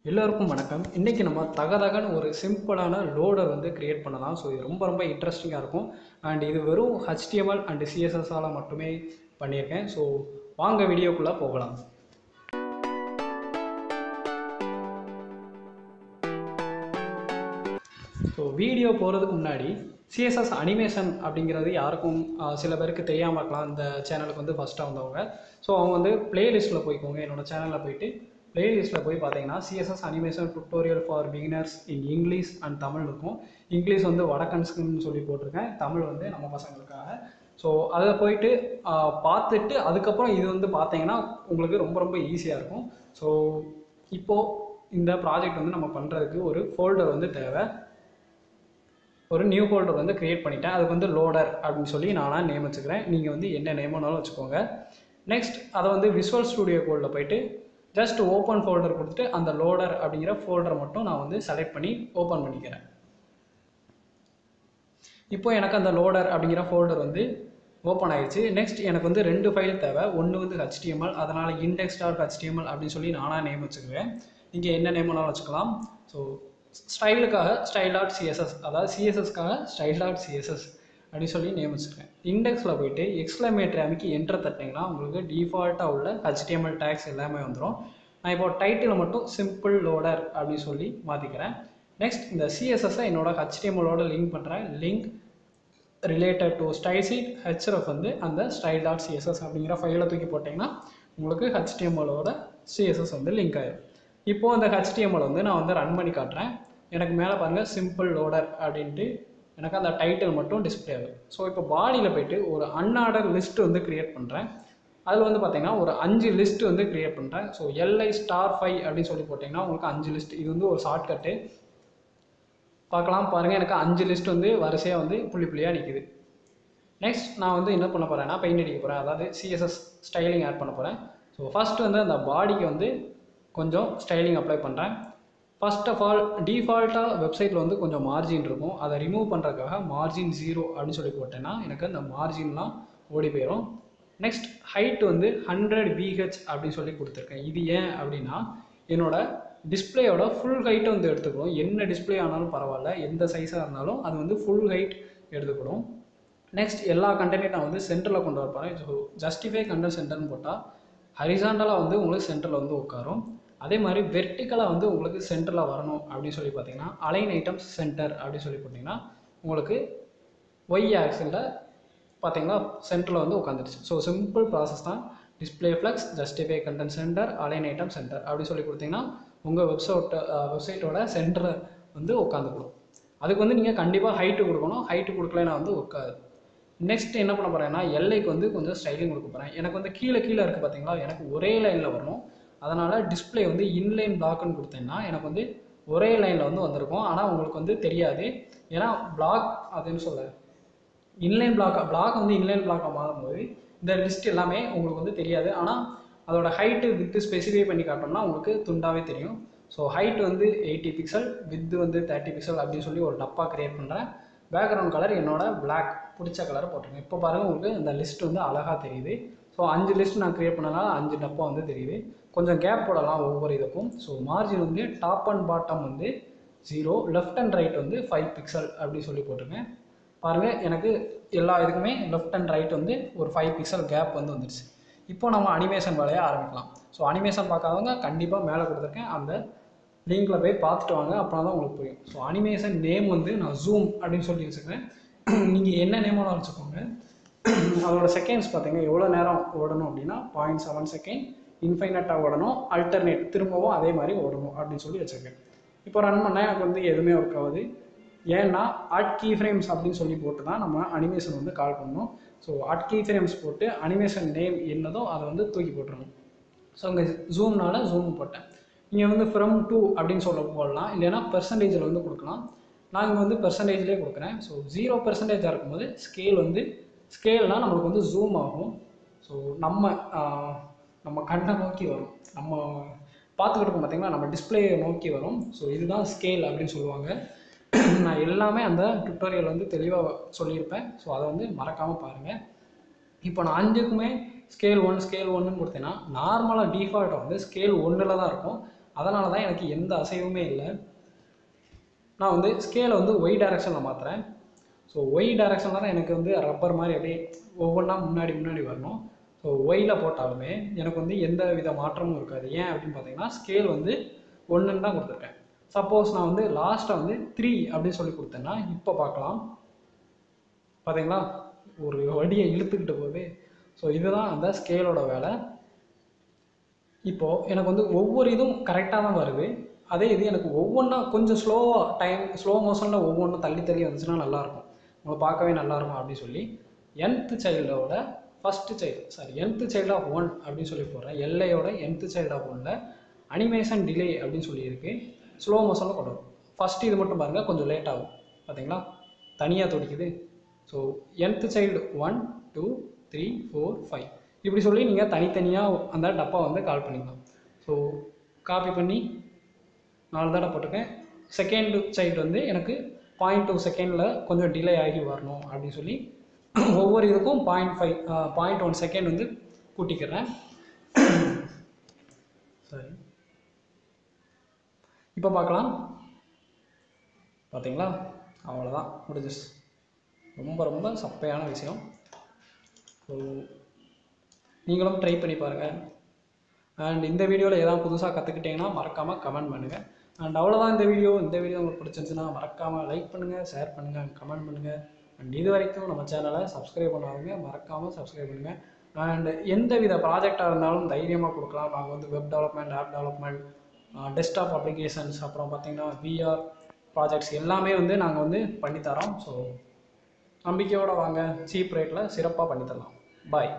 எல்லோருக்கும் வணக்கம். இன்றைக்கி நம்ம தகதகன்னு ஒரு சிம்பிளான லோடர் வந்து கிரியேட் பண்ணலாம். ஸோ இது ரொம்ப இன்ட்ரெஸ்டிங்காக இருக்கும். அண்ட் இது வெறும் HTML அண்ட் CSSஆல் மட்டுமே பண்ணியிருக்கேன். ஸோ வாங்க வீடியோக்குள்ளே போகலாம். ஸோ வீடியோ போகிறதுக்கு முன்னாடி சிஎஸ்எஸ் அனிமேஷன் அப்படிங்கிறது யாருக்கும் சில பேருக்கு தெரியாமல் இருக்கலாம். இந்த சேனலுக்கு வந்து ஃபஸ்ட்டாக வந்தவங்க. ஸோ அவங்க வந்து பிளேலிஸ்ட்டில் போய்க்கோங்க. என்னோடய சேனலில் போய்ட்டு பிளேலிஸ்ட்டில் போய் பார்த்தீங்கன்னா CSS animation tutorial for beginners in English and Tamil இருக்கும். இங்கிலீஷ் வந்து வடக்கன்ஸ்க்குன்னு சொல்லி போட்டிருக்கேன், தமிழ் வந்து நம்ம பசங்களுக்காக. ஸோ அதை போயிட்டு பார்த்துட்டு அதுக்கப்புறம் இது வந்து பார்த்தீங்கன்னா உங்களுக்கு ரொம்ப ஈஸியாக இருக்கும். ஸோ இப்போது இந்த ப்ராஜெக்ட் வந்து நம்ம பண்ணுறதுக்கு ஒரு ஃபோல்டர் வந்து தேவை. ஒரு நியூ ஃபோல்டர் வந்து க்ரியேட் பண்ணிட்டேன். அதுக்கு வந்து லோடர் அப்படின்னு சொல்லி நானாக நேம் வச்சுக்கிறேன். நீங்கள் வந்து என்ன நேம்னாலும் வச்சுக்கோங்க. நெக்ஸ்ட் அதை வந்து விசுவல் ஸ்டுடியோ கோடில் போய்ட்டு ஜஸ்ட் ஓப்பன் ஃபோல்டர் கொடுத்துட்டு அந்த லோடர் அப்படிங்கிற ஃபோல்டரை மட்டும் நான் வந்து செலக்ட் பண்ணி ஓப்பன் பண்ணிக்கிறேன். இப்போ எனக்கு அந்த லோடர் அப்படிங்கிற ஃபோல்டர் வந்து ஓப்பன் ஆயிடுச்சு. நெக்ஸ்ட் எனக்கு வந்து 2 ஃபைல் தேவை. ஒன்று வந்து HTML, அதனால் index.html அப்படின்னு சொல்லி நானாக நேம் வச்சுக்குவேன். நீங்கள் என்ன நேம்னாலும் வச்சுக்கலாம். ஸோ ஸ்டைலுக்காக style.css, அதாவது சிஎஸ்எஸ்க்காக style.css அப்படின்னு சொல்லி நேம் வச்சுருக்கேன். இண்டெக்ஸில் போய்ட்டு எக்ஸ்க்ளமேட்டரி அமைக்கி என்டர் தட்டிங்கன்னா உங்களுக்கு டிஃபால்ட்டாக உள்ள HTML டேக்ஸ் எல்லாமே வந்துடும். நான் இப்போ டைட்டில் மட்டும் சிம்பிள் லோடர் அப்படின்னு சொல்லி மாற்றிக்கிறேன். நெக்ஸ்ட் இந்த சிஎஸ்எஸ்ஸை என்னோட HTMLோட லிங்க் பண்ணுறேன். லிங்க் ரிலேட்டட் டு ஸ்டைல்ஷீட் href வந்து அந்த style.css அப்படிங்கிற ஃபைலை தூக்கி போட்டிங்கன்னா உங்களுக்கு HTMLோட CSS வந்து லிங்க் ஆகிடும். இப்போது அந்த HTML வந்து நான் வந்து ரன் பண்ணி காட்டுறேன். எனக்கு மேலே பாருங்கள் சிம்பிள் லோடர் அப்படின்ட்டு எனக்கு அந்த டைட்டில் மட்டும் டிஸ்பிளே ஆகுது. ஸோ இப்போ பாடியில் போய்ட்டு ஒரு அன்ஆர்டர் லிஸ்ட் வந்து க்ரியேட் பண்ணுறேன். அதில் வந்து பார்த்தீங்கன்னா ஒரு 5 லிஸ்ட் வந்து க்ரியேட் பண்ணுறேன். ஸோ li*5 அப்படின்னு சொல்லி போட்டிங்கன்னா உங்களுக்கு 5 லிஸ்ட். இது வந்து ஒரு ஷார்ட்கட்டு பார்க்கலாம் பாருங்கள். எனக்கு 5 லிஸ்ட் வந்து வரிசையாக வந்து புள்ளியாக நிற்குது. நெக்ஸ்ட் நான் வந்து என்ன பண்ண போகிறேன்னா பெயிண்ட் அடிக்க போகிறேன், அதாவது CSS ஸ்டைலிங் ஆட் பண்ண போகிறேன். ஸோ ஃபஸ்ட்டு வந்து அந்த பாடிக்கு வந்து கொஞ்சம் ஸ்டைலிங் அப்ளை பண்ணுறேன். ஃபர்ஸ்ட் ஆஃப் ஆல் டிஃபால்ட்டாக வெப்சைட்டில் வந்து கொஞ்சம் மார்ஜின் இருக்கும். அதை ரிமூவ் பண்ணுறதுக்காக மார்ஜின் 0 அப்படின்னு சொல்லி போட்டேன்னா எனக்கு அந்த மார்ஜின்லாம் ஓடி போயிடும். நெக்ஸ்ட் ஹைட் வந்து 100 VH அப்படின்னு சொல்லி கொடுத்துருக்கேன். இது ஏன் அப்படின்னா என்னோட டிஸ்பிளேயோட ஃபுல் ஹைட்டை வந்து எடுத்துக்கணும். என்ன டிஸ்பிளே ஆனாலும் பரவாயில்ல, எந்த சைஸாக இருந்தாலும் அது வந்து ஃபுல் ஹைட் எடுத்துக்கணும். நெக்ஸ்ட் எல்லா கண்டென்ட்டையும் நான் வந்து சென்டரில் கொண்டு வரப்போகிறேன். ஸோ ஜஸ்டிஃபை கண்டென்ட் சென்டர்னு போட்டால் ஹரிசாண்டலாக வந்து உங்களுக்கு சென்டரில் வந்து உட்காரும். அதே மாதிரி வெர்டிக்கலாக வந்து உங்களுக்கு சென்டரில் வரணும் அப்படின்னு சொல்லி பார்த்தீங்கன்னா அலைன் ஐட்டம்ஸ் சென்டர் அப்படின்னு சொல்லி போட்டிங்கன்னா உங்களுக்கு ஒய் ஆக்சிஸில் பார்த்தீங்கன்னா சென்டரில் வந்து உட்காந்துருச்சு. ஸோ சிம்பிள் ப்ராசஸ் தான். Display flex, justify content center, align item center அப்படி சொல்லி கொடுத்தீங்கன்னா உங்கள் வெப்சைட்டோட சென்டரை வந்து உட்காந்துக்கணும். அதுக்கு வந்து நீங்கள் கண்டிப்பாக ஹைட்டு கொடுக்கணும். ஹைட்டு கொடுக்கலன்னா வந்து உட்காது. நெக்ஸ்ட் என்ன பண்ண போகிறேன்னா எல்லைக்கு வந்து கொஞ்சம் ஸ்டைலிங் கொடுக்க போகிறேன். எனக்கு வந்து கீழே இருக்குது பார்த்தீங்களா, எனக்கு ஒரே லைனில் வரணும். அதனால் டிஸ்பிளே வந்து இன்லைன் பிளாக்னு கொடுத்தேன்னா எனக்கு வந்து ஒரே லைனில் வந்து வந்திருக்கும். ஆனால் உங்களுக்கு வந்து தெரியாது, ஏன்னா பிளாக் அதுன்னு சொல்ல இன்லைன் பிளாக் வந்து இன்லைன் பிளாக்காக மாறும்போது இந்த லிஸ்ட் எல்லாமே உங்களுக்கு வந்து தெரியாது. ஆனால் அதோட ஹைட்டு வித்து ஸ்பெசிஃபை பண்ணி காட்டோம்னா உங்களுக்கு துண்டாகவே தெரியும். ஸோ ஹைட் வந்து 80 பிக்சல், வித்து வந்து 30 பிக்சல் அப்படின்னு சொல்லி ஒரு டப்பா க்ரியேட் பண்ணுறேன். பேக்ரவுண்ட் கலர் என்னோட பிளாக் பிடிச்ச கலரை போட்டிருக்கேன். இப்போ பாருங்கள் உங்களுக்கு இந்த லிஸ்ட் வந்து அழகாக தெரியுது. ஸோ 5 லிஸ்ட் நான் க்ரியேட் பண்ணனால 5 டப்பா வந்து தெரியுது. கொஞ்சம் கேப் போடலாம் ஒவ்வொரு இதுக்கும். ஸோ மார்ஜின் வந்து டாப் அண்ட் பாட்டம் வந்து 0, லெஃப்ட் அண்ட் ரைட் வந்து 5 பிக்சல் அப்படி சொல்லி போட்டிருக்கேன். பாருங்கள் எனக்கு எல்லா இதுக்குமே லெஃப்ட் அண்ட் ரைட் வந்து ஒரு 5 பிக்சல் கேப் வந்து வந்துடுச்சு. இப்போ நம்ம அனிமேஷன் வேலையை ஆரம்பிக்கலாம். ஸோ அனிமேஷன் பார்க்காதவங்க கண்டிப்பாக மேலே கொடுத்துருக்கேன், அந்த லிங்கில் போய் பார்த்துட்டு வாங்க, அப்படின்னா தான் உங்களுக்கு புரியும். ஸோ அனிமேஷன் நேம் வந்து நான் ஜூம் அப்படின்னு சொல்லி வச்சுக்கிறேன். நீங்கள் என்ன நேமோட வச்சுக்கோங்க. அதோட செகண்ட்ஸ் பார்த்தீங்கன்னா எவ்வளோ நேரம் ஓடணும் அப்படின்னா 0.7 செகண்ட், இன்ஃபைனட்டாக ஓடணும், அல்டர்னேட் திரும்பவும் அதே மாதிரி ஓடணும் அப்படின்னு சொல்லி வச்சுருக்கேன். இப்போ ரன் பண்ணால் எனக்கு வந்து எதுவுமே ஒர்க் ஆகுது. ஏன்னா ஆட் கீ ஃப்ரேம்ஸ் அப்படின்னு சொல்லி போட்டு தான் நம்ம அனிமேஷன் வந்து கால் பண்ணணும். ஸோ ஆட் கீ ஃப்ரேம்ஸ் போட்டு அனிமேஷன் நேம் என்னதோ அதை வந்து தூக்கி போட்டுருணும். ஸோ இங்கே ஜூம்னால ஜூம் போட்டேன். நீங்கள் வந்து ஃப்ரம் டூ அப்படின்னு சொல்ல போடலாம், இல்லைன்னா பெர்சன்டேஜில் வந்து கொடுக்கலாம். நான் இங்கே வந்து பெர்சன்டேஜ்லேயே கொடுக்குறேன். ஸோ 0% இருக்கும்போது ஸ்கேல்னால் நம்மளுக்கு வந்து ஜூம் ஆகும். ஸோ நம்ம கண்ணை நோக்கி வரும், நம்ம பார்த்துக்கிட்டு இருக்கோம் பார்த்தீங்கன்னா நம்ம டிஸ்பிளேயை நோக்கி வரும். ஸோ இதுதான் ஸ்கேல் அப்படின்னு சொல்லுவாங்க. நான் எல்லாமே அந்த டுட்டோரியல் வந்து தெளிவாக சொல்லியிருப்பேன். ஸோ அதை வந்து மறக்காமல் பாருங்கள். இப்போ நான் 5க்குமே ஸ்கேல் 1 ஸ்கேல் 1ன்னு கொடுத்தேன்னா நார்மலாக டிஃபால்ட்டாக வந்து ஸ்கேல் 1ல் தான் இருக்கும். அதனால தான் எனக்கு எந்த அசைவுமே இல்லை. நான் வந்து ஸ்கேலை வந்து ஒய் டைரக்ஷனில் மாற்றுறேன். ஸோ ஒய் டைரக்ஷனில் தான் எனக்கு வந்து ரப்பர் மாதிரி அப்படியே ஒவ்வொன்றா முன்னாடி முன்னாடி வரணும். ஸோ ஒயில் போட்டாலுமே எனக்கு வந்து எந்த வித மாற்றமும் இருக்காது. ஏன் அப்படின்னு பார்த்தீங்கன்னா ஸ்கேல் வந்து 1ன்னு தான் கொடுத்துருக்கேன். சப்போஸ் நான் வந்து லாஸ்ட்டாக வந்து 3 அப்படின்னு சொல்லி கொடுத்தேன்னா இப்போ பார்க்கலாம். பார்த்தீங்களா, ஒரு வடியை இழுத்துக்கிட்டு போகுது. ஸோ இதுதான் அந்த ஸ்கேலோட வேலை. இப்போது எனக்கு வந்து ஒவ்வொரு இதுவும் கரெக்டாக தான் வருது. அதே இது எனக்கு ஒவ்வொன்றா கொஞ்சம் ஸ்லோ மோஷனில் ஒவ்வொன்றும் தள்ளி தள்ளி வந்துச்சுன்னா நல்லாயிருக்கும், உங்களை பார்க்கவே நல்லாயிருக்கும் அப்படின்னு சொல்லி nth சைல்டோட nth சைல்டு ஆஃப் 1 அப்படின்னு சொல்லி போடுறேன். எல்லையோட nth சைல்டு ஆஃப் 1ல் அனிமேஷன் டிலே அப்படின்னு சொல்லியிருக்கு, ஸ்லோ மோஷனில் கொண்டு வரும். ஃபஸ்ட்டு இது மட்டும் பாருங்கள், கொஞ்சம் லேட் ஆகும். பார்த்தீங்களா, தனியாக துடிக்குது. ஸோ nth சைல்டு 1 2 3 4 5 இப்படி சொல்லி நீங்கள் தனித்தனியாக அந்த டப்பா வந்து கால் பண்ணிக்கலாம். ஸோ காப்பி பண்ணி 4 தடவை போட்டிருக்கேன். செகண்ட் சைல்டு வந்து எனக்கு 0.2 செகண்டில் கொஞ்சம் டிலே ஆகி வரணும் அப்படின்னு சொல்லி ஒவ்வொரு இதுக்கும் 0.1 செகண்ட் வந்து கூட்டிக்கிறேன். சரி, இப்போ பார்க்கலாம். பார்த்தீங்களா, அவ்வளோதான், முடிஞ்சிச்சு. ரொம்ப ரொம்ப சப்பையான விஷயம். ஸோ நீங்களும் ட்ரை பண்ணி பாருங்கள். அண்ட் இந்த வீடியோவில் ஏதாவது புதுசாக கற்றுக்கிட்டிங்கன்னா மறக்காமல் கமெண்ட் பண்ணுங்கள். அண்ட் அவ்வளோதான் இந்த வீடியோ உங்களுக்கு பிடிச்சிருந்துச்சுன்னா மறக்காமல் லைக் பண்ணுங்கள், ஷேர் பண்ணுங்கள், கமெண்ட் பண்ணுங்கள். அண்ட் இது வரைக்கும் நம்ம சேனலை சப்ஸ்கிரைப் பண்ணாதவங்க மறக்காமல் சப்ஸ்கிரைப் பண்ணுங்கள். அண்ட் எந்த வித ப்ராஜெக்டாக இருந்தாலும் தைரியமாக கொடுக்கலாம். நாங்கள் வந்து web development, app development, desktop applications, அப்புறம் பார்த்திங்கன்னா விஆர் ப்ராஜெக்ட்ஸ் எல்லாமே வந்து நாங்கள் வந்து பண்ணித்தரோம். ஸோ நம்பிக்கையோடு வாங்க, சீப் ரேட்டில் சிறப்பாக பண்ணித்தரலாம். பாய்.